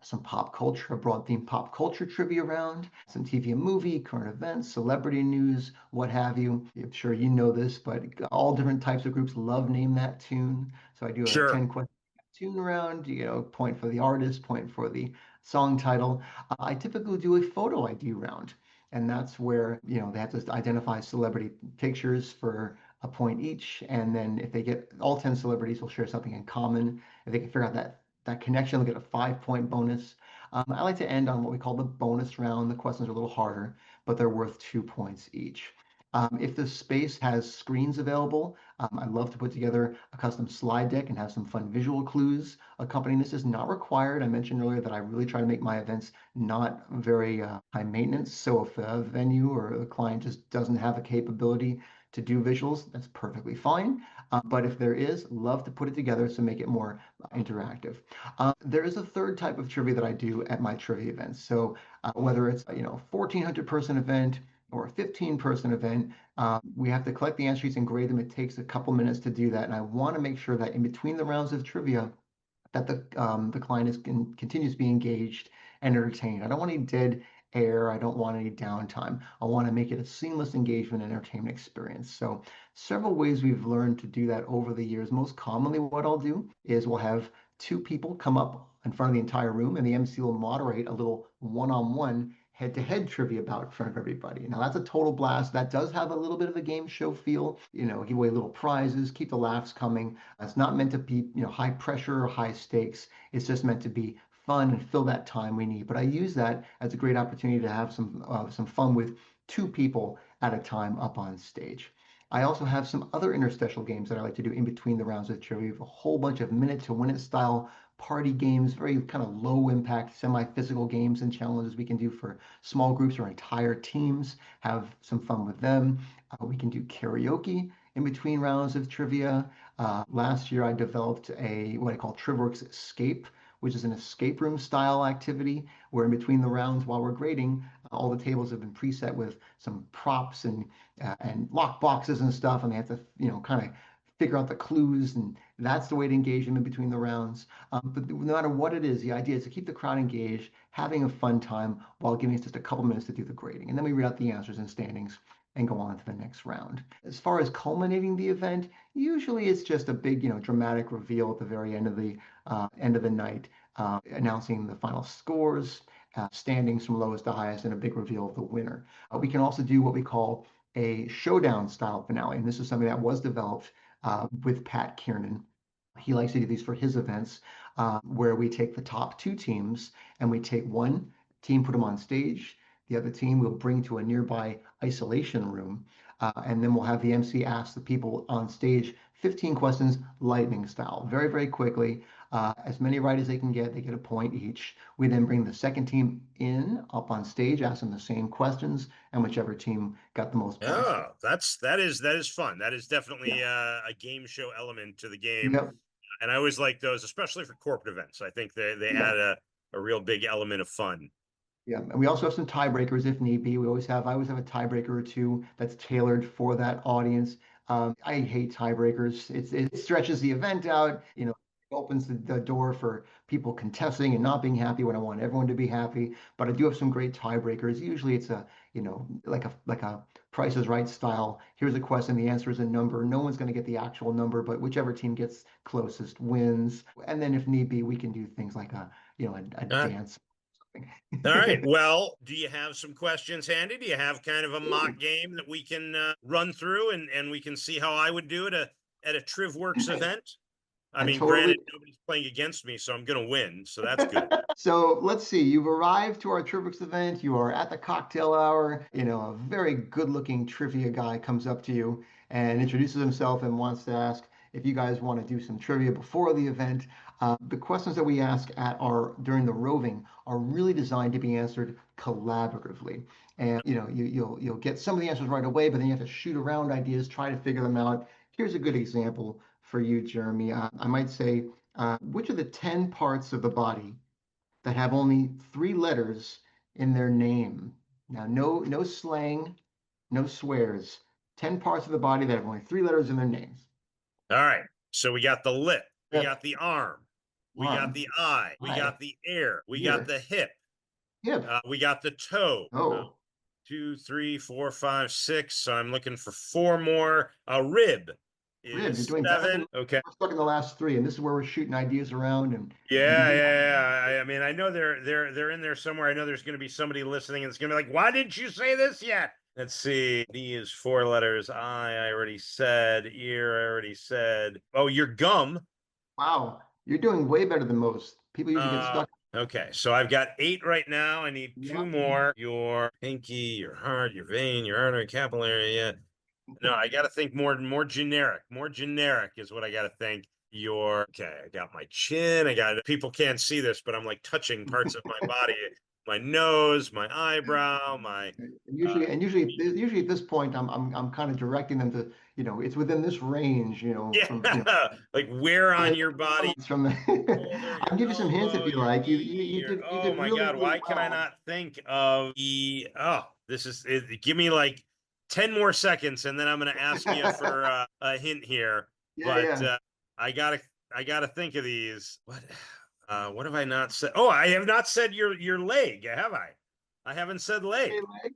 some pop culture, a broad theme pop culture trivia round, some TV and movie, current events, celebrity news, what have you. I'm sure you know this, but all different types of groups love Name That Tune. So I do a Sure. 10 question tune round, point for the artist, point for the song title. I typically do a photo ID round. And that's where, they have to identify celebrity pictures for a point each. And then if they get all 10 celebrities will share something in common. If they can figure out that connection, they'll get a 5-point bonus. I like to end on what we call the bonus round. The questions are a little harder, but they're worth 2 points each. If the space has screens available, I love to put together a custom slide deck and have some fun visual clues accompanying this. Is not required. I mentioned earlier that I really try to make my events not very high maintenance. So if a venue or a client just doesn't have the capability to do visuals, that's perfectly fine. But if there is, love to put it together to make it more interactive. There is a third type of trivia that I do at my trivia events. So whether it's 1,400 person event or a 15-person event, we have to collect the answer sheets and grade them. It takes a couple minutes to do that, and I want to make sure that in between the rounds of trivia, that the client continues to be engaged and entertained. I don't want any dead air. I don't want any downtime. I want to make it a seamless engagement and entertainment experience. So several ways we've learned to do that over the years. Most commonly, what I'll do is we'll have two people come up in front of the entire room, and the MC will moderate a little one-on-one head-to-head trivia bout in front of everybody. Now that's a total blast. That does have a little bit of a game show feel. Give away little prizes, keep the laughs coming. It's not meant to be, high pressure or high stakes. It's just meant to be fun and fill that time we need. But I use that as a great opportunity to have some fun with two people at a time up on stage. I also have some other interstitial games that I like to do in between the rounds of trivia. We have a whole bunch of minute to win it style party games, very kind of low impact, semi physical games and challenges we can do for small groups or entire teams. Have some fun with them. We can do karaoke in between rounds of trivia. Last year, I developed what I call TrivWorks Escape, which is an escape room style activity where in between the rounds while we're grading, all the tables have been preset with some props and lock boxes and stuff, and they have to kind of figure out the clues, and that's the way to engage them in between the rounds. But no matter what it is, the idea is to keep the crowd engaged, having a fun time while giving us just a couple minutes to do the grading, and then we read out the answers and standings and go on to the next round. As far as culminating the event, usually it's just a big, dramatic reveal at the very end of the night, announcing the final scores, standings from lowest to highest, and a big reveal of the winner. We can also do what we call a showdown style finale, and this is something that was developed with Pat Kiernan. He likes to do these for his events, where we take the top two teams and we take one team, put them on stage. The other team we'll bring to a nearby isolation room, and then we'll have the MC ask the people on stage 15 questions, lightning style, very, very quickly. As many right as they can get, they get a point each. We then bring the second team in up on stage, ask them the same questions, and whichever team got the most points. Oh, that is fun. That is Yeah. definitely a game show element to the game. Yep. And I always like those, especially for corporate events. I think they Yeah. add a real big element of fun. Yeah, and we also have some tiebreakers if need be. I always have a tiebreaker or two that's tailored for that audience. I hate tiebreakers. It stretches the event out. It opens the door for people contesting and not being happy when I want everyone to be happy. But I do have some great tiebreakers. Usually it's like a Price is Right style. Here's a question, the answer is a number. No one's going to get the actual number, but whichever team gets closest wins. And then if need be, we can do things like a Uh, dance. all right. Well, do you have some questions handy? Do you have kind of a mock game that we can run through and we can see how I would do it at a TrivWorks event? I I mean, totally. granted, nobody's playing against me, so I'm going to win. So that's good. So let's see. You've arrived to our TrivWorks event. You are at the cocktail hour. A very good-looking trivia guy comes up to you and introduces himself and wants to ask if you guys want to do some trivia before the event. The questions that we ask during the roving are really designed to be answered collaboratively. And you'll get some of the answers right away, but then you have to shoot around ideas, try to figure them out. Here's a good example for you, Jeremy. I might say, which of the 10 parts of the body that have only three letters in their name? Now, no slang, no swears. 10 parts of the body that have only three letters in their names. All right. So we got the lip, we Yep. got the arm, we got Arm, the eye, we eye, got the ear, we got ear, the hip, hip. we got the toe. Oh, 2, 3, 4, 5, 6. So I'm looking for four more. A rib rib. You're is doing better than 7. Okay. we're stuck in the last three, and this is where we're shooting ideas around and Yeah, getting. yeah, yeah. I mean, I know they're in there somewhere. I know there's going to be somebody listening, and it's going to be like, "Why didn't you say this yet?" Let's see. D is 4 letters. I already said. Ear, I already said. Oh, your gum. Wow, you're doing way better than most. People usually get Uh, stuck. okay, so I've got 8 right now. I need 2 Yep. more. Your pinky, your heart, your vein, your artery, capillary. Yeah. No, I got to think more generic. More generic is what I got to think. Okay. I got my chin. I got people can't see this, but I'm like touching parts of my body, my nose, my eyebrow, my And uh, usually at this point, I'm kind of directing them to, it's within this range, from, yeah, like where from on the, your body, from the, shoulder, I can your give you some hints if elbow, you your like. knee, your You oh did my really, God, really why can I well. not think of the this is it, give me like 10 more seconds and then I'm gonna ask you for a hint here. Yeah, But yeah. I gotta I gotta think of these. What have I not said? Oh, I have not said your leg, have I? I haven't said Say leg. leg?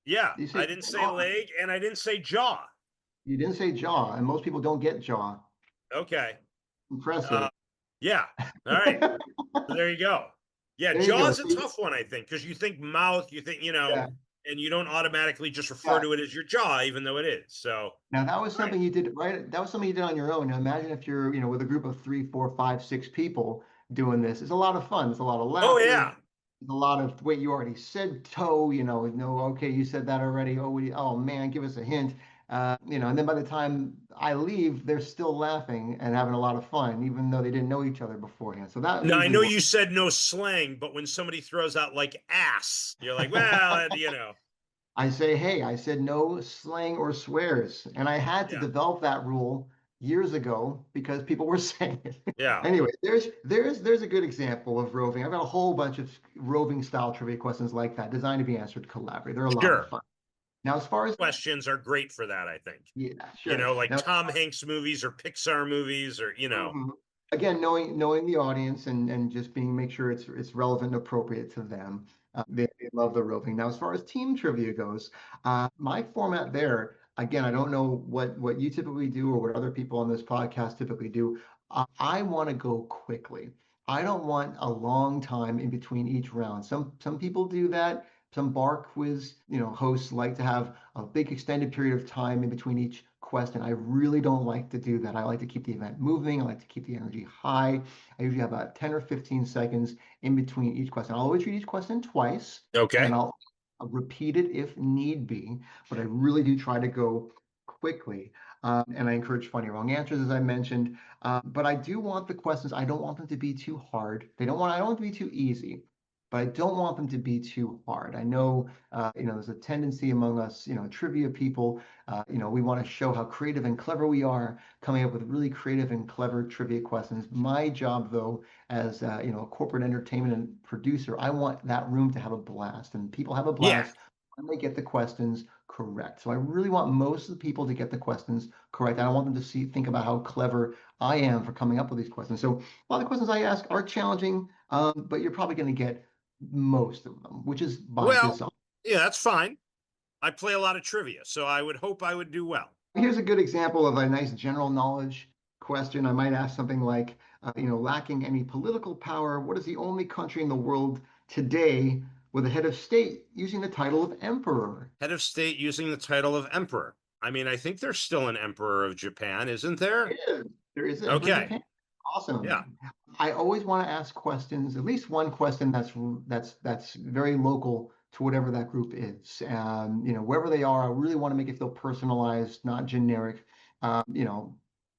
Yeah, You say I didn't say leg and I didn't say jaw. you didn't say jaw, and most people don't get jaw. Okay. Impressive. Uh, yeah. All right. So there you go. Yeah, There you go. jaw's a See, tough one, I think, because you think mouth, you think, yeah, and you don't automatically just refer yeah. to it as your jaw, even though it is. So, all Now that was right. something you did, right? That was something you did on your own. Now imagine if you're, with a group of three, four, five, six people doing this. It's a lot of fun. It's a lot of Oh, laughter. yeah. It's a lot of wait, you already said toe, no, okay, you said that already. Oh man, give us a hint. And then by the time I leave, they're still laughing and having a lot of fun, even though they didn't know each other beforehand. So that Now, I usually know works. you said no slang, but when somebody throws out like ass, you're like, well. I say, hey, I said no slang or swears. And I had to Yeah. develop that rule years ago because people were saying it. Yeah. Anyway, there's a good example of roving. I've got a whole bunch of roving style trivia questions like that, designed to be answered collaboratively. They're a lot of Sure. fun. Now, as far as Questions are great for that, I think. yeah, sure. Like Now, Tom. Hanks movies or Pixar movies or. mhm. Again, knowing the audience and just being make sure it's relevant and appropriate to them. They love the roving. Now, as far as team trivia goes, my format there, again, I don't know what you typically do or what other people on this podcast typically do. I want to go quickly. I don't want a long time in between each round. Some people do that. Some bar quiz, hosts like to have a big extended period of time in between each question. I really don't like to do that. I like to keep the event moving. I like to keep the energy high. I usually have about 10 or 15 seconds in between each question. I'll always read each question twice, and then Okay. I'll repeat it if need be, but I really do try to go quickly. And I encourage funny wrong answers, as I mentioned. But I do want the questions, I don't want them to be too hard. I don't want them to be too easy, but I don't want them to be too hard. I know, there's a tendency among us, trivia people, we want to show how creative and clever we are, coming up with really creative and clever trivia questions. My job, though, as a corporate entertainment and producer, I want that room to have a blast, and people have a Yeah. blast when they get the questions correct. So I really want most of the people to get the questions correct. I don't want them to think about how clever I am for coming up with these questions. So a lot of the questions I ask are challenging, but you're probably going to get most of them, which is by Well, design. yeah, that's fine. I play a lot of trivia, so I would hope I would do well. Here's a good example of a nice general knowledge question. I might ask something like, lacking any political power, what is the only country in the world today with a head of state using the title of emperor? Head of state using the title of emperor. I mean, I think there's still an emperor of Japan, isn't there? It is. There is an emperor of Okay. Japan. Yeah. Awesome. I always want to ask questions, at least one question that's very local to whatever that group is. Wherever they are, I really want to make it feel personalized, not generic.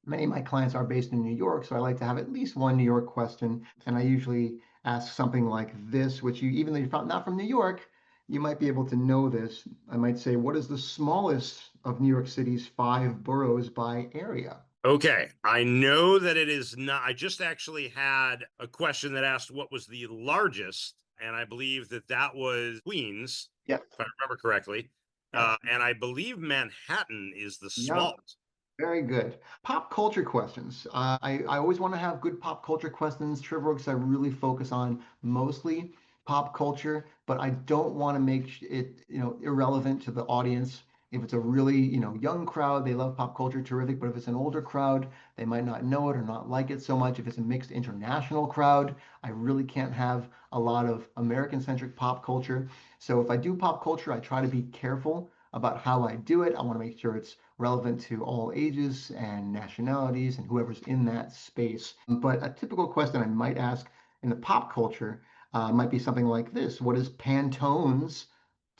Many of my clients are based in New York, so I like to have at least one New York question, and I usually ask something like this, which even though you're not from New York, you might be able to know this. I might say, what is the smallest of New York City's five boroughs by area? Okay. I know that it is not. I just actually had a question that asked what was the largest, and I believe that was Queens, Yes. if I remember correctly. Yep. And I believe Manhattan is the Yep. smallest. Very good. Pop culture questions. I always want to have good pop culture questions. TrivWorks, I really focus on mostly pop culture, but I don't want to make it, irrelevant to the audience. If it's a really, young crowd, they love pop culture, terrific. But if it's an older crowd, they might not know it or not like it so much. If it's a mixed international crowd, I really can't have a lot of American-centric pop culture. So if I do pop culture, I try to be careful about how I do it. I want to make sure it's relevant to all ages and nationalities and whoever's in that space. But a typical question I might ask in the pop culture might be something like this: what is Pantone's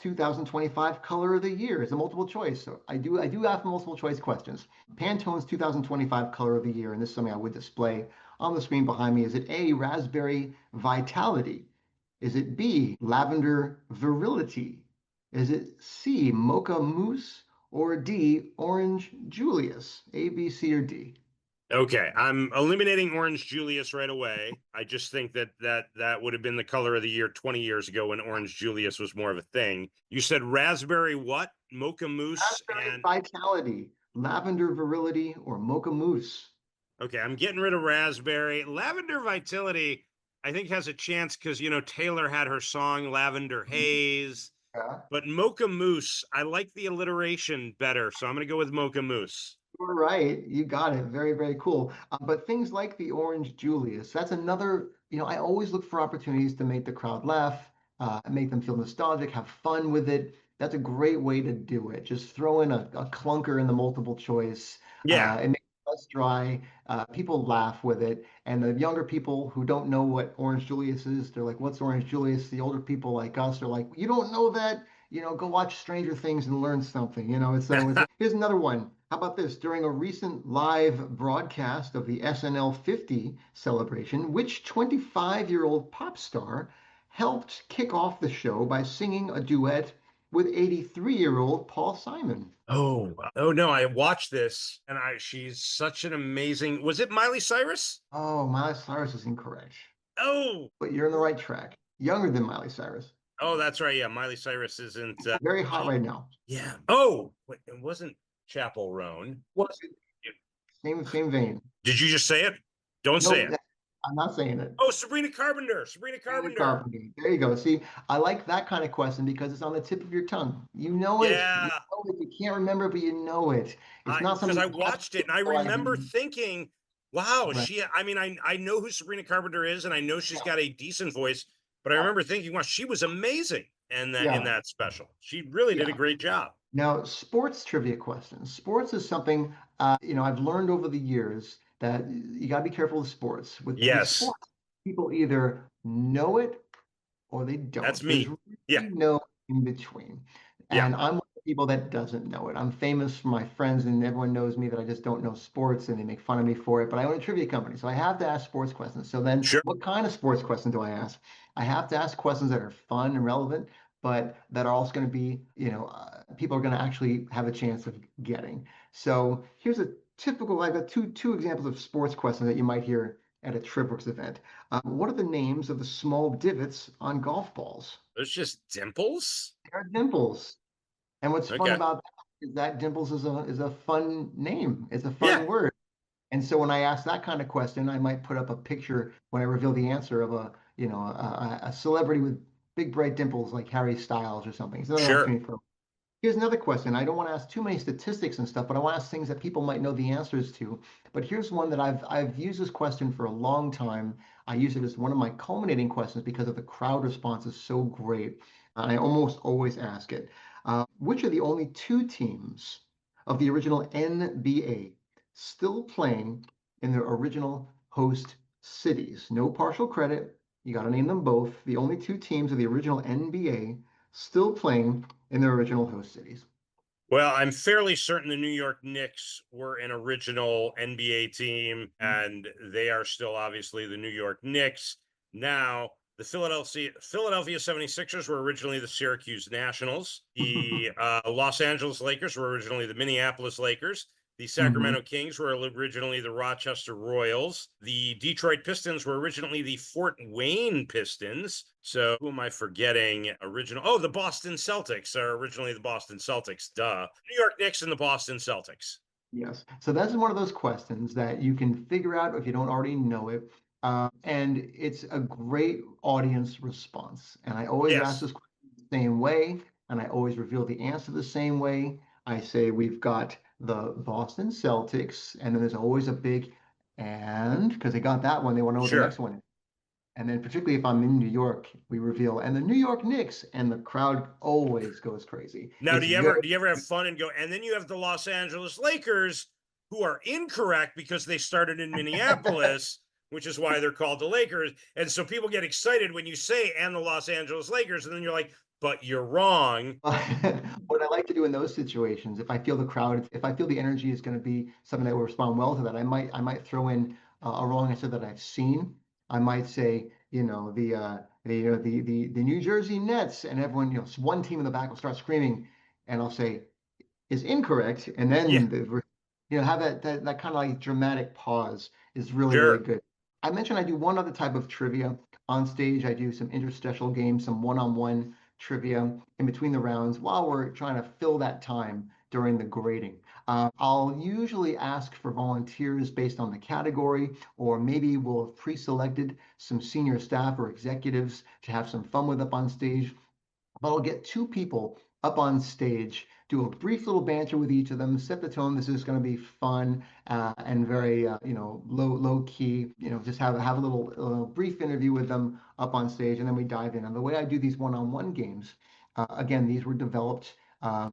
2025 color of the year? It's a multiple choice. So I do have multiple choice questions. Pantone's 2025 color of the year, and this is something I would display on the screen behind me. Is it A, raspberry vitality? Is it B, lavender virility? Is it C, mocha mousse? Or D, orange Julius? A, B, C, or D? Okay, I'm eliminating Orange Julius right away. I just think that would have been the color of the year 20 years ago when Orange Julius was more of a thing. You said raspberry what? Mocha mousse Raspberry and vitality, lavender virility, or mocha mousse? okay, I'm getting rid of raspberry. Lavender vitality. I think has a chance because Taylor had her song Lavender Mhm. Haze, Yeah. but Mocha Moose, I like the alliteration better, so I'm gonna go with Mocha Moose. You're right. You got it. Very, very cool. But things like the Orange Julius, that's another, I always look for opportunities to make the crowd laugh, make them feel nostalgic, have fun with it. That's a great way to do it. Just throw in a clunker in the multiple choice. Yeah. It makes it less dry. People laugh with it. And the younger people who don't know what Orange Julius is, they're like, what's Orange Julius? The older people like us are like, you don't know that? Go watch Stranger Things and learn something. Here's another one. How about this? During a recent live broadcast of the SNL 50 celebration, which 25-year-old pop star helped kick off the show by singing a duet with 83-year-old Paul Simon? Oh no, I watched this and she's such an amazing. Was it Miley Cyrus? Oh, Miley Cyrus is incorrect, Oh, but you're on the right track. Younger than Miley Cyrus. oh, that's right. Yeah, Miley Cyrus isn't. Very hot right now. Yeah. Oh, wait, it wasn't Chapel Roan. Was it? Same vein. Did you just say it? Don't say Nope, it. I'm not saying it. Oh, Sabrina Carpenter. Sabrina David Carpenter. Carpenter. There you go. See, I like that kind of question because it's on the tip of your tongue. You know it. You Yeah. know it. You can't remember, but you know it. It's I not because something I you have watched it and I no remember idea. thinking, wow, Right. I know who Sabrina Carpenter is and I know she's Yeah. got a decent voice, but I Yeah. remember thinking, wow, she was amazing in Yeah. that special. She really did a Yeah. great job. Now, sports trivia questions. Sports is something I've learned over the years that you got to be careful with sports. With Yes, sports, people either know it or they that's don't. There's me. Yeah, really no in between. yeah, And I'm one of the people that doesn't know it. I'm famous for my friends, and everyone knows me that I just don't know sports, and they make fun of me for it. But I own a trivia company, so I have to ask sports questions. So then, sure. what kind of sports questions do I ask? I have to ask questions that are fun and relevant, but that are also going to be, people are going to actually have a chance of getting. So here's a typical. I've got two examples of sports questions that you might hear at a TrivWorks event. What are the names of the small divots on golf balls? There's just dimples. They're dimples. And what's fun Okay. about that is that dimples is a fun name. It's a Yeah, fun word. And so when I ask that kind of question, I might put up a picture when I reveal the answer of a celebrity with big bright dimples like Harry Styles or something. It's another sure. opportunity for. Here's another question. I don't want to ask too many statistics and stuff, but I want to ask things that people might know the answers to. But here's one that I've used this question for a long time. I use it as one of my culminating questions because of the crowd response is so great. And I almost always ask it. Which are the only two teams of the original NBA still playing in their original host cities? No partial credit. You got to name them both. The only two teams of the original NBA still playing in their original host cities. Well, I'm fairly certain the New York Knicks were an original NBA team, and they are still obviously the New York Knicks. Now, the Philadelphia 76ers were originally the Syracuse Nationals. The Los Angeles Lakers were originally the Minneapolis Lakers. The Mhm. Sacramento Kings were originally the Rochester Royals. The Detroit Pistons were originally the Fort Wayne Pistons. So who am I forgetting? The Boston Celtics are originally the Boston Celtics. Duh. New York Knicks and the Boston Celtics. Yes. So that's one of those questions that you can figure out if you don't already know it. And it's a great audience response. And I always ask Yes, this question the same way, and I always reveal the answer the same way. I say we've got the Boston Celtics, and then there's always a big and because they got that one, they want to know what the next sure. one is. And then particularly if I'm in New York, we reveal and the New York Knicks, and the crowd always goes crazy. Now, It's very do you ever have fun and go? And then you have the Los Angeles Lakers, who are incorrect because they started in Minneapolis, which is why they're called the Lakers. And so people get excited when you say "and the Los Angeles Lakers," and then you're like, "But you're wrong." what I like to do in those situations, if I feel the crowd, if I feel the energy is going to be something that will respond well to that, I might throw in a wrong answer that I've seen. I might say, the New Jersey Nets, and everyone, one team in the back will start screaming, and I'll say, is incorrect, and Yeah, then have that kind of like dramatic pause is really really sure. good. I mentioned I do one other type of trivia on stage. I do some interstitial games, some one-on-one trivia in between the rounds while we're trying to fill that time during the grading. I'll usually ask for volunteers based on the category, or maybe we'll have pre-selected some senior staff or executives to have some fun with up on stage. But I'll get two people up on stage, do a brief little banter with each of them, set the tone. This is going to be fun and very, low key. Just have a little brief interview with them up on stage, and then we dive in. And the way I do these one-on-one games, again, these were developed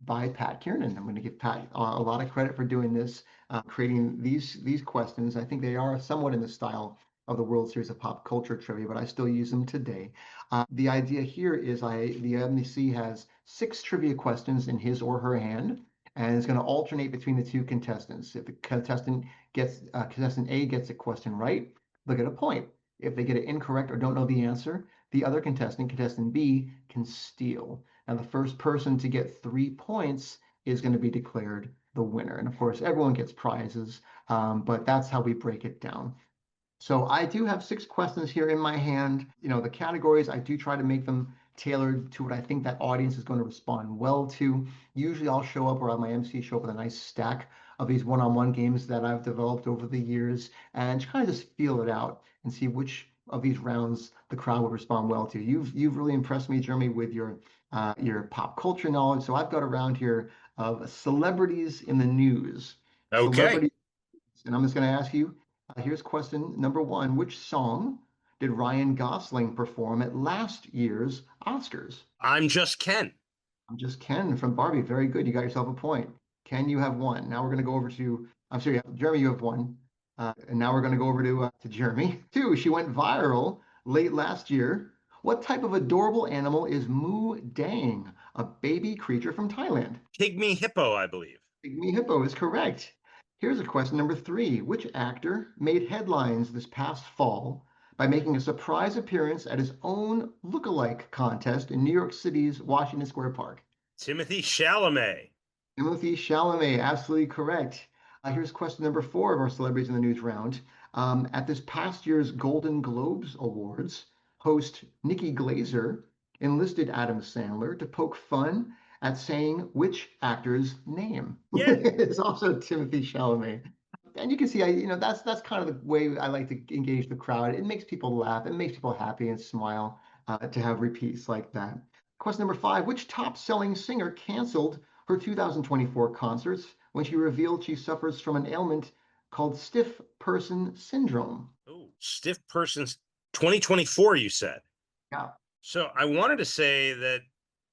by Pat Kiernan. I'm going to give Pat a lot of credit for doing this, creating these questions. I think they are somewhat in the style of the World Series of Pop Culture Trivia, but I still use them today. The idea here is the MC has 6 trivia questions in his or her hand, and is going to alternate between the two contestants. If the contestant A gets a question right, they'll get a point. If they get it incorrect or don't know the answer, the other contestant B, can steal. Now, the first person to get 3 points is going to be declared the winner. And of course, everyone gets prizes, but that's how we break it down. So I do have 6 questions here in my hand. The categories, I do try to make them tailored to what I think that audience is going to respond well to. Usually I'll show up, or have my MC show up with a nice stack of these one-on-one games that I've developed over the years, and kind of just feel it out and see which of these rounds the crowd will respond well to. You've really impressed me, Jeremy, with your pop culture knowledge. So I've got a round here of celebrities in the news. Okay. Celebrities, and I'm just going to ask you, here's question number 1. Which song did Ryan Gosling perform at last year's Oscars? I'm just Ken. I'm just Ken from Barbie. Very good. You got yourself a point. Ken, you have 1. Now we're going to go over to, I'm sorry, Jeremy, you have 1. And now we're going to go over to Jeremy. 2, she went viral late last year. What type of adorable animal is Moo Dang, a baby creature from Thailand? Pygmy hippo, I believe. Pygmy hippo is correct. Here's a question number 3. Which actor made headlines this past fall by making a surprise appearance at his own look-alike contest in New York City's Washington Square Park? Timothy Chalamet. Timothy Chalamet, absolutely correct. Here's question number 4 of our Celebrities in the News round. At this past year's Golden Globes Awards, host Nikki Glazer enlisted Adam Sandler to poke fun at saying which actor's name. Yeah. It's also Timothy Chalamet. And you can see, that's kind of the way I like to engage the crowd. It makes people laugh. It makes people happy and smile to have repeats like that. Question number 5, which top-selling singer canceled her 2024 concerts when she revealed she suffers from an ailment called stiff person syndrome? Oh, stiff person's 2024, you said. Yeah. So I wanted to say that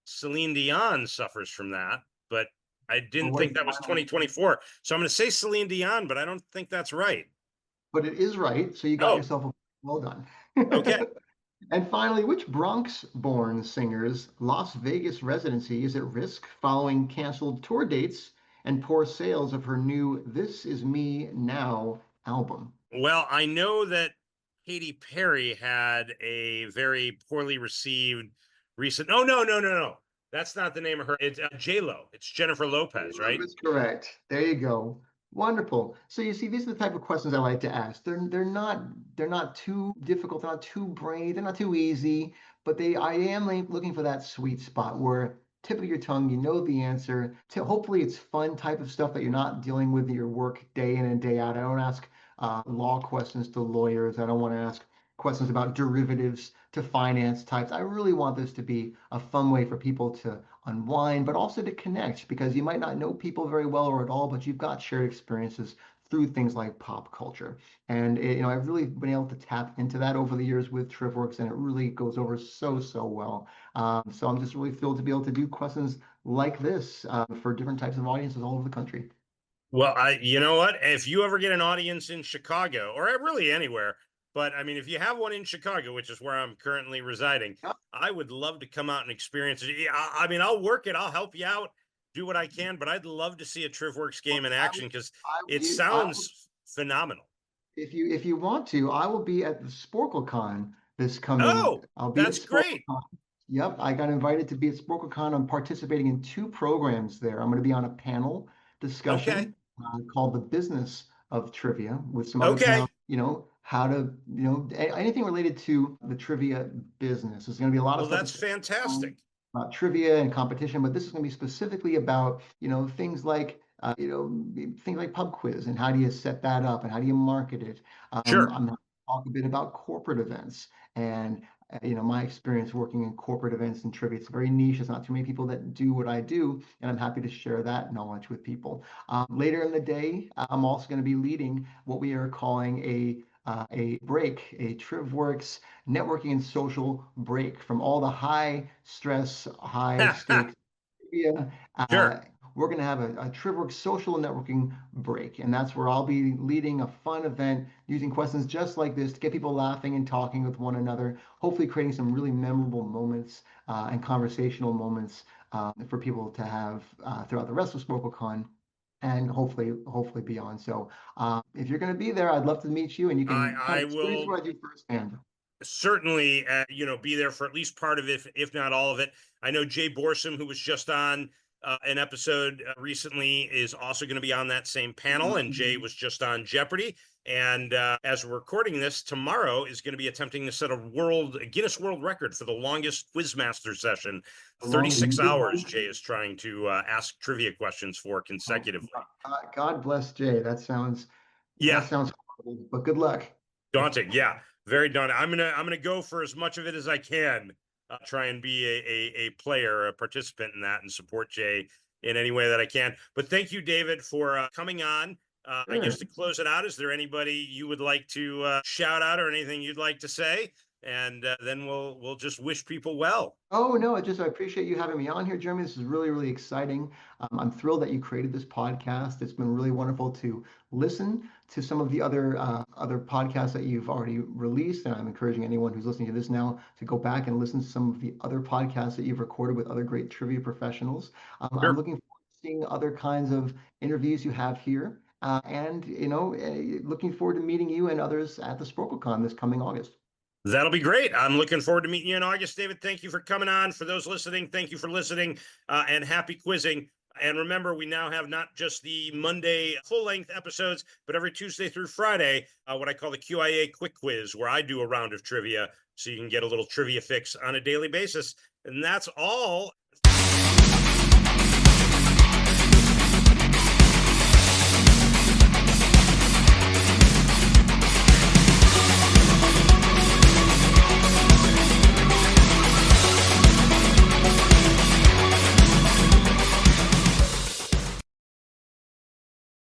Celine Dion suffers from that, but I didn't think that was 2024. So I'm going to say Celine Dion, but I don't think that's right. But it is right. So you got Oh, yourself a well done. okay. And finally, which Bronx-born singer's Las Vegas residency is at risk following canceled tour dates and poor sales of her new This Is Me Now album? Well, I know that Katy Perry had a very poorly received recent. Oh, no. That's not the name of her. It's J-Lo. It's Jennifer Lopez, right? That's correct. There you go. Wonderful. So you see, these are the type of questions I like to ask. They're not too difficult, they're not too brainy, they're not too easy, but I am looking for that sweet spot where tip of your tongue, you know the answer. Hopefully it's fun type of stuff that you're not dealing with your work day in and day out. I don't ask law questions to lawyers. I don't want to ask questions about derivatives to finance types. I really want this to be a fun way for people to unwind, but also to connect, because you might not know people very well or at all, but you've got shared experiences through things like pop culture. And I've really been able to tap into that over the years with TrivWorks, and it really goes over so well. So I'm just really thrilled to be able to do questions like this for different types of audiences all over the country. Well, you know what? If you ever get an audience in Chicago or really anywhere, but I mean, if you have one in Chicago, which is where I'm currently residing, Yep. I would love to come out and experience it. I mean, I'll work it. I'll help you out, do what I can, but I'd love to see a TrivWorks game in action because it sounds phenomenal. If you want to, I will be at the SporkleCon this coming. Oh, I'll be at that's great. SporkleCon. Yep, I got invited to be at SporkleCon. I'm participating in 2 programs there. I'm going to be on a panel Okay. discussion called "The Business of Trivia" with some other Okay. panel. How to, anything related to the trivia business. There's going to be a lot of Well, stuff that's fantastic. about trivia and competition, but this is going to be specifically about, things like things like pub quiz and how do you set that up and how do you market it. Sure. I'm going to talk a bit about corporate events and my experience working in corporate events and trivia. It's very niche. There's not too many people that do what I do, and I'm happy to share that knowledge with people. Later in the day, I'm also going to be leading what we are calling a break, a TrivWorks networking and social break from all the high stress, high stakes trivia. Sure. We're going to have a TrivWorks social networking break, and that's where I'll be leading a fun event using questions just like this to get people laughing and talking with one another, hopefully creating some really memorable moments and conversational moments for people to have throughout the rest of SpokelCon and hopefully beyond. So if you're going to be there, I'd love to meet you and you can kind I of experience will what I do firsthand. certainly be there for at least part of it, if not all of it. I know Jay Borsum, who was just on an episode recently, is also going to be on that same panel, and Jay was just on Jeopardy. And as we're recording this, tomorrow is going to be attempting to set a Guinness World Record for the longest Quizmaster session. 36 hours Jay is trying to ask trivia questions for consecutively. God bless Jay. That Yeah, sounds horrible, but good luck. daunting. Yeah, very daunting. I'm gonna go for as much of it as I can. Try and be a player, a participant in that, and support Jay in any way that I can. But thank you, David, for coming on. I guess Sure. to close it out, is there anybody you would like to shout out or anything you'd like to say? And then we'll just wish people well. Oh no, I appreciate you having me on here, Jeremy. This is really, really exciting. I'm thrilled that you created this podcast. It's been really wonderful to listen to some of the other podcasts that you've already released, and I'm encouraging anyone who's listening to this now to go back and listen to some of the other podcasts that you've recorded with other great trivia professionals. I'm Sure. looking forward to seeing other kinds of interviews you have here, and looking forward to meeting you and others at the SprokelCon this coming August. That'll be great. I'm looking forward to meeting you in August, David. Thank you for coming on. For those listening, thank you for listening and happy quizzing. And remember, we now have not just the Monday full length episodes, but every Tuesday through Friday, what I call the QIA quick quiz, where I do a round of trivia so you can get a little trivia fix on a daily basis. And that's all.